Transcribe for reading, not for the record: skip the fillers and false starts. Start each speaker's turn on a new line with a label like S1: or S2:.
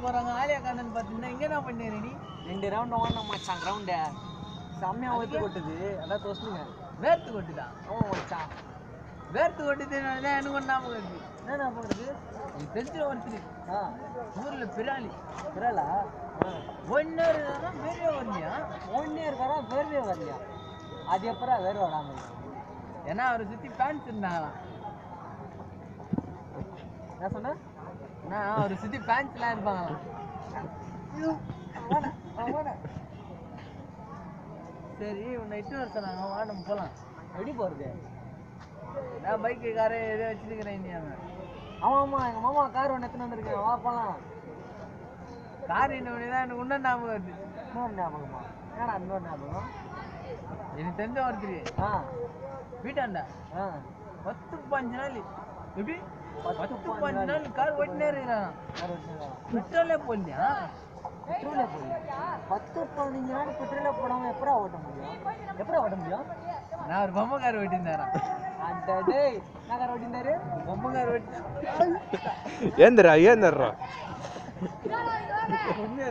S1: போறாங்க ஆலியா காணன்னு பார்த்தீங்கன்னா இங்கே என்ன பண்ணிடுற நீ
S2: 2 ரவுண்ட் ஓடணும் மச்சான் கிரவுண்டை செம்மையா ஓட்டு கொட்டுது அதான் தோசுங்க
S1: வேர்த்து கொட்டுதா
S2: மச்சான்
S1: வேர்த்து கொட்டுதுனால தான் எனக்கு ஒன்று ஞாபகம் இருக்கு
S2: என்ன பண்ணுறது
S1: நீ தெரிஞ்ச ஒருத்தர் ஊரில் பிராலி
S2: பிறலா
S1: 1 year தான் வேர்வே வரலையா
S2: 1 year வரா வேர்வே வரலையா அது எப்பரா வேர்வை வராமல்
S1: ஏன்னா அவரை சுற்றி ஃபேன்ஸ் இருந்தாங்களாம்
S2: என்ன சொன்ன
S1: நான் அவரை சுற்றி ஃபேன்ஸ்லாம் இருப்பாங்களாம் சரி உன்னை இட்டு வர சொன்னாங்க வா நம்ம போகலாம்
S2: எப்படி போகிறது
S1: நான் பைக்கு காரை எதோ வச்சுருக்கிறேன் இந்தியாங்க
S2: ஆமாம்மா எங்கள் மாமா கார் ஒன்று எடுத்துன்னு வந்திருக்கேன் வா போகலாம்
S1: கார் இன்னொன்று தான் எனக்கு இன்னும் ஞாபகம் வருது
S2: இன்னொரு ஞாபகமா ஏன்னா இன்னொரு ஞாபகம்
S1: எனக்கு தெரிஞ்ச ஒருத்தர் வீட்டாண்டா 10-15 நாள் எப்படி 10-15 நாள் கார் ஓட்டினே இருக்கிறான் பெட்ரோலே போடலையா
S2: பெட்ரோலே போடல 10-15 நாள் பெட்ரோலே போடாமல் எப்படா ஓட்ட முடியும்
S1: நான் ஒரு பொம்மை கார் ஓட்டியிருந்தேன்
S2: அந்த டேய் என்ன கார் ஓட்டியிருந்தாரு
S1: பொம்மை கார் ஓட்டி
S3: ఏందిరా
S1: உண்மையா